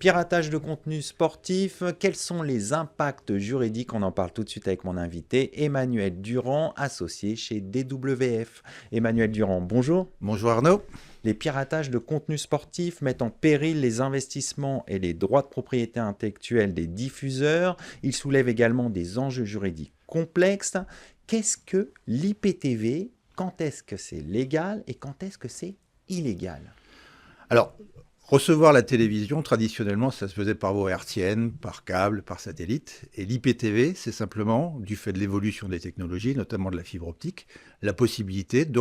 Piratage de contenu sportif, quels sont les impacts juridiques? On en parle tout de suite avec mon invité, Emmanuel Durand, associé chez DWF. Emmanuel Durand, bonjour. Bonjour Arnaud. Les piratages de contenu sportif mettent en péril les investissements et les droits de propriété intellectuelle des diffuseurs. Ils soulèvent également des enjeux juridiques complexes. Qu'est-ce que l'IPTV? Quand est-ce que c'est légal et quand est-ce que c'est illégal? Alors, recevoir la télévision, traditionnellement, ça se faisait par voie hertzienne, par câble, par satellite. Et l'IPTV, c'est simplement, du fait de l'évolution des technologies, notamment de la fibre optique, la possibilité de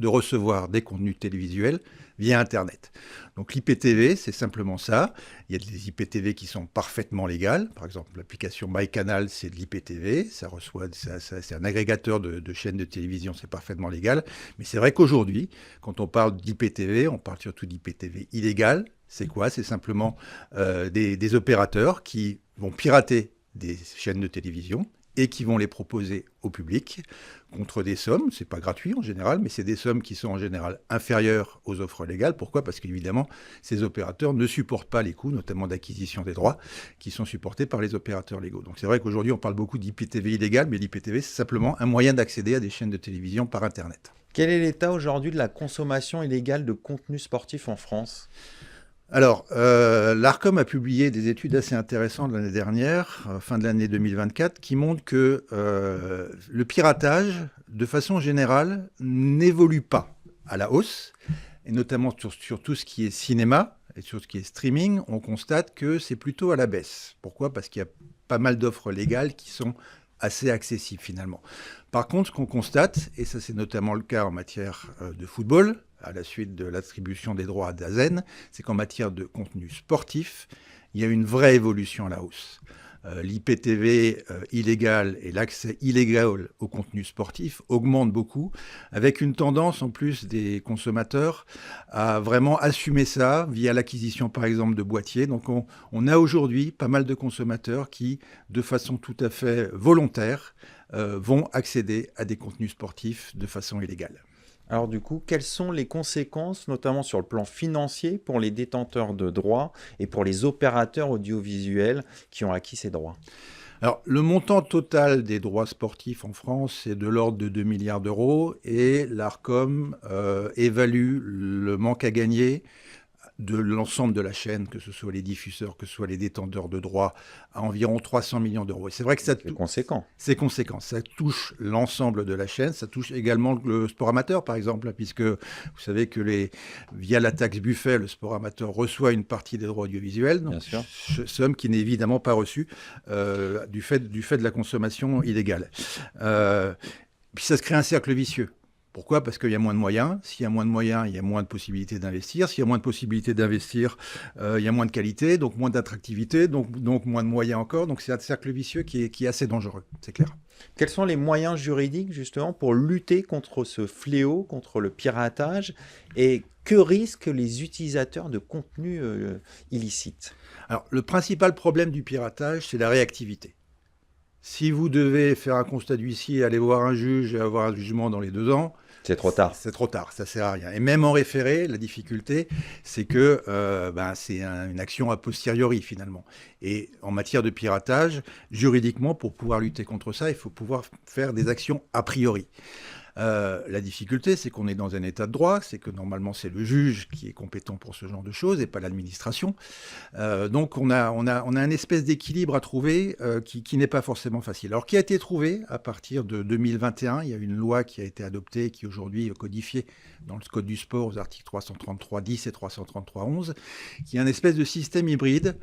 recevoir des contenus télévisuels via Internet. Donc l'IPTV, c'est simplement ça. Il y a des IPTV qui sont parfaitement légales. Par exemple, l'application MyCanal, c'est de l'IPTV. C'est un agrégateur de chaînes de télévision, c'est parfaitement légal. Mais c'est vrai qu'aujourd'hui, quand on parle d'IPTV, on parle surtout d'IPTV illégal. C'est quoi? C'est simplement des opérateurs qui vont pirater des chaînes de télévision et qui vont les proposer au public contre des sommes. C'est pas gratuit en général, mais c'est des sommes qui sont en général inférieures aux offres légales. Pourquoi? Parce qu'évidemment, ces opérateurs ne supportent pas les coûts, notamment d'acquisition des droits, qui sont supportés par les opérateurs légaux. Donc c'est vrai qu'aujourd'hui, on parle beaucoup d'IPTV illégal, mais l'IPTV, c'est simplement un moyen d'accéder à des chaînes de télévision par Internet. Quel est l'état aujourd'hui de la consommation illégale de contenu sportif en France? Alors, l'ARCOM a publié des études assez intéressantes l'année dernière, fin de l'année 2024, qui montrent que le piratage, de façon générale, n'évolue pas à la hausse, et notamment sur tout ce qui est cinéma et sur ce qui est streaming, on constate que c'est plutôt à la baisse. Pourquoi? Parce qu'il y a pas mal d'offres légales qui sont assez accessibles finalement. Par contre, ce qu'on constate, et ça c'est notamment le cas en matière de football, à la suite de l'attribution des droits à DAZN, c'est qu'en matière de contenu sportif, il y a une vraie évolution à la hausse. L'IPTV illégal et l'accès illégal au contenu sportif augmentent beaucoup, avec une tendance en plus des consommateurs à vraiment assumer ça via l'acquisition par exemple de boîtiers. Donc on a aujourd'hui pas mal de consommateurs qui, de façon tout à fait volontaire, vont accéder à des contenus sportifs de façon illégale. Alors du coup, quelles sont les conséquences, notamment sur le plan financier, pour les détenteurs de droits et pour les opérateurs audiovisuels qui ont acquis ces droits? Alors, le montant total des droits sportifs en France est de l'ordre de 2 milliards d'euros et l'ARCOM évalue le manque à gagner de l'ensemble de la chaîne, que ce soit les diffuseurs, que ce soit les détenteurs de droits, à environ 300 millions d'euros. Et c'est vrai que C'est conséquent. c'est conséquent. Ça touche l'ensemble de la chaîne. Ça touche également le sport amateur, par exemple, puisque vous savez que via la taxe Buffet, le sport amateur reçoit une partie des droits audiovisuels, donc Bien sûr. somme qui n'est évidemment pas reçue du fait de la consommation illégale. Puis ça se crée un cercle vicieux. Pourquoi? Parce qu'il y a moins de moyens. S'il y a moins de moyens, il y a moins de possibilités d'investir. S'il y a moins de possibilités d'investir, il y a moins de qualité, donc moins d'attractivité, donc moins de moyens encore. Donc c'est un cercle vicieux qui est assez dangereux, c'est clair. Quels sont les moyens juridiques justement pour lutter contre ce fléau, contre le piratage, et que risquent les utilisateurs de contenus illicites? Alors le principal problème du piratage, c'est la réactivité. Si vous devez faire un constat d'huissier, aller voir un juge et avoir un jugement dans les 2 ans, C'est trop tard. c'est trop tard, ça sert à rien. Et même en référé, la difficulté, c'est que c'est une action a posteriori finalement. Et en matière de piratage, juridiquement, pour pouvoir lutter contre ça, il faut pouvoir faire des actions a priori. La difficulté, c'est qu'on est dans un état de droit, c'est que normalement c'est le juge qui est compétent pour ce genre de choses et pas l'administration. Donc on a un espèce d'équilibre à trouver qui n'est pas forcément facile. Alors qui a été trouvé à partir de 2021, il y a une loi qui a été adoptée qui aujourd'hui est codifiée dans le Code du sport aux articles 333-10 et 333-11, qui est un espèce de système hybride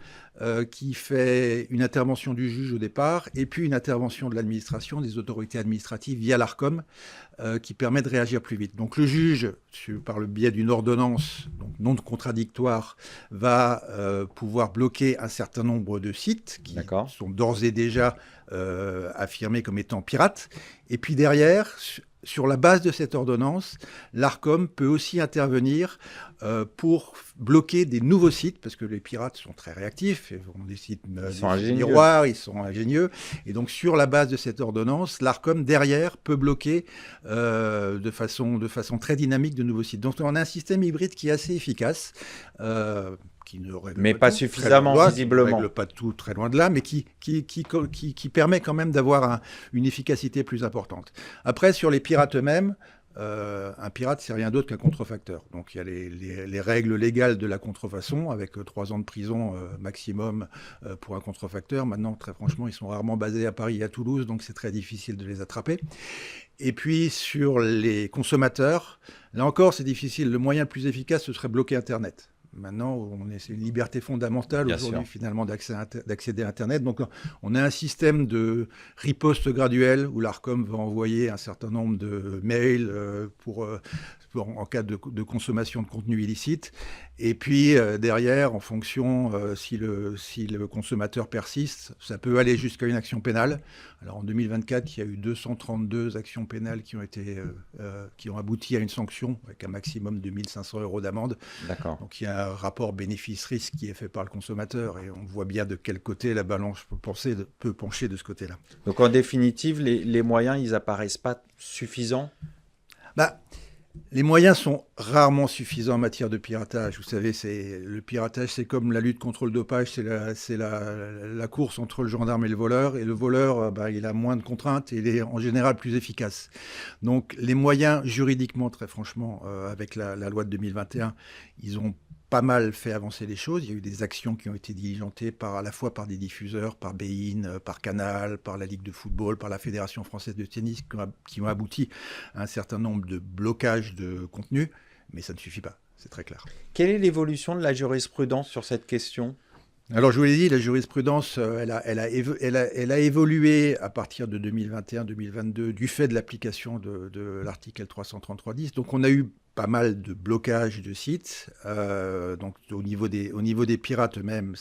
qui fait une intervention du juge au départ et puis une intervention de l'administration, des autorités administratives via l'ARCOM, qui permet de réagir plus vite. Donc le juge, par le biais d'une ordonnance donc non contradictoire, va pouvoir bloquer un certain nombre de sites qui sont d'ores et déjà affirmés comme étant pirates. Et puis derrière, sur la base de cette ordonnance, l'ARCOM peut aussi intervenir pour bloquer des nouveaux sites, parce que les pirates sont très réactifs, ils ont des sites miroirs, ils sont ingénieux, et donc sur la base de cette ordonnance, l'ARCOM derrière peut bloquer de façon très dynamique de nouveaux sites. Donc on a un système hybride qui est assez efficace, qui ne règle Mais pas pas tout, suffisamment, qui ne visiblement. règle pas tout, très loin de là, mais qui permet quand même d'avoir une efficacité plus importante. Après, sur les pirates eux-mêmes, un pirate, c'est rien d'autre qu'un contrefacteur. Donc il y a les règles légales de la contrefaçon, avec 3 ans de prison maximum pour un contrefacteur. Maintenant, très franchement, ils sont rarement basés à Paris et à Toulouse, donc c'est très difficile de les attraper. Et puis sur les consommateurs, là encore, c'est difficile. Le moyen le plus efficace, ce serait bloquer Internet. Maintenant, c'est une liberté fondamentale Bien aujourd'hui, sûr. finalement, d'accéder à Internet. Donc, on a un système de riposte graduelle où l'Arcom va envoyer un certain nombre de mails en cas de consommation de contenu illicite. Et puis, derrière, en fonction, si le consommateur persiste, ça peut aller jusqu'à une action pénale. Alors, en 2024, il y a eu 232 actions pénales qui ont abouti à une sanction avec un maximum de 1 500 € d'amende. D'accord. Donc il y a un rapport bénéfice-risque qui est fait par le consommateur et on voit bien de quel côté la balance peut pencher de ce côté-là. Donc en définitive, les moyens, ils apparaissent pas suffisants? Bah, les moyens sont rarement suffisants en matière de piratage. Vous savez, le piratage, c'est comme la lutte contre le dopage, c'est la course entre le gendarme et le voleur. Et le voleur, il a moins de contraintes et il est en général plus efficace. Donc les moyens, juridiquement, très franchement, avec la loi de 2021, ils ont pas mal fait avancer les choses. Il y a eu des actions qui ont été diligentées à la fois par des diffuseurs, par Bein, par Canal, par la Ligue de football, par la Fédération française de tennis, qui ont abouti à un certain nombre de blocages de contenu, mais ça ne suffit pas, c'est très clair. Quelle est l'évolution de la jurisprudence sur cette question? Alors, je vous l'ai dit, la jurisprudence, elle a évolué à partir de 2021-2022 du fait de l'application de l'article L333-10. Donc, on a eu pas mal de blocages de sites. Donc, au niveau des pirates eux-mêmes,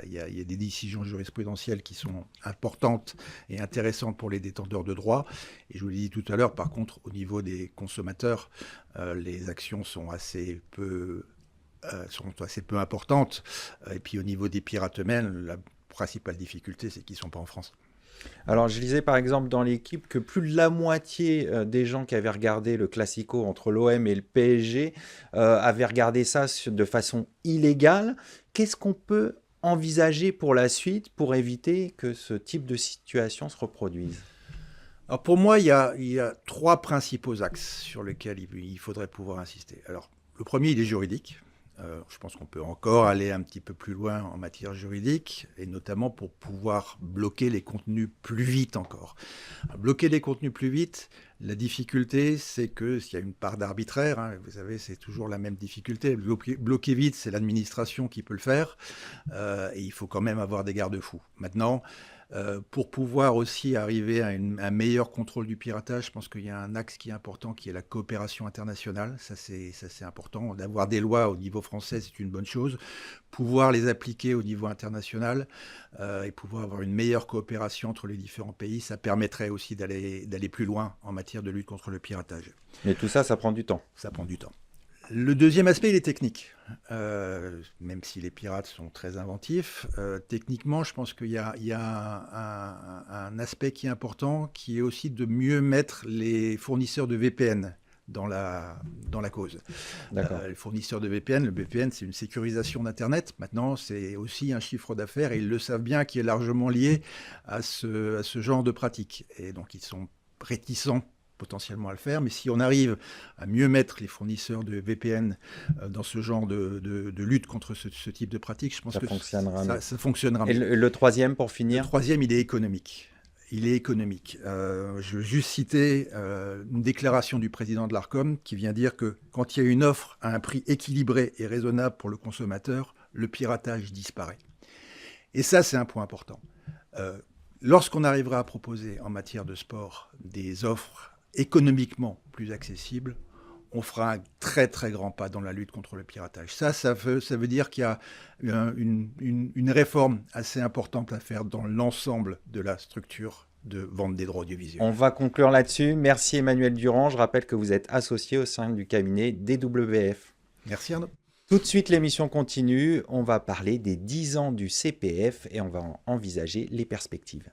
il y a des décisions jurisprudentielles qui sont importantes et intéressantes pour les détenteurs de droits. Et je vous l'ai dit tout à l'heure, par contre, au niveau des consommateurs, les actions sont assez peu importantes. Et puis au niveau des pirates eux-mêmes, la principale difficulté, c'est qu'ils ne sont pas en France. Alors, je lisais par exemple dans l'équipe que plus de la moitié des gens qui avaient regardé le Classico entre l'OM et le PSG avaient regardé ça de façon illégale. Qu'est-ce qu'on peut envisager pour la suite pour éviter que ce type de situation se reproduise? Alors pour moi, il y a 3 principaux axes sur lesquels il faudrait pouvoir insister. Alors, le premier, il est juridique. Je pense qu'on peut encore aller un petit peu plus loin en matière juridique, et notamment pour pouvoir bloquer les contenus plus vite encore. Bloquer les contenus plus vite, la difficulté, c'est que s'il y a une part d'arbitraire, hein, vous savez, c'est toujours la même difficulté. Bloquer vite, c'est l'administration qui peut le faire, et il faut quand même avoir des garde-fous. Maintenant, pour pouvoir aussi arriver à un meilleur contrôle du piratage, je pense qu'il y a un axe qui est important, qui est la coopération internationale. Ça, c'est important. D'avoir des lois au niveau français, c'est une bonne chose. Pouvoir les appliquer au niveau international et pouvoir avoir une meilleure coopération entre les différents pays, ça permettrait aussi d'aller plus loin en matière de lutte contre le piratage. Mais tout ça, ça prend du temps. Ça prend du temps. Le deuxième aspect, il est technique. Même si les pirates sont très inventifs, techniquement, je pense qu'il y a un aspect qui est important, qui est aussi de mieux mettre les fournisseurs de VPN dans la cause. Les fournisseurs de VPN, le VPN, c'est une sécurisation d'Internet. Maintenant, c'est aussi un chiffre d'affaires, et ils le savent bien, qui est largement lié à ce genre de pratique. Et donc, ils sont réticents potentiellement à le faire, mais si on arrive à mieux mettre les fournisseurs de VPN dans ce genre de lutte contre ce type de pratique, je pense que ça fonctionnera mieux. Et le troisième, pour finir? Le troisième, il est économique. Je veux juste citer une déclaration du président de l'Arcom qui vient dire que quand il y a une offre à un prix équilibré et raisonnable pour le consommateur, le piratage disparaît. Et ça, c'est un point important. Lorsqu'on arrivera à proposer en matière de sport des offres économiquement plus accessible, on fera un très très grand pas dans la lutte contre le piratage. Ça veut dire qu'il y a une réforme assez importante à faire dans l'ensemble de la structure de vente des droits audiovisuels. On va conclure là-dessus. Merci Emmanuel Durand. Je rappelle que vous êtes associé au sein du cabinet DWF. Merci Arnaud. Tout de suite, l'émission continue. On va parler des 10 ans du CPF et on va envisager les perspectives.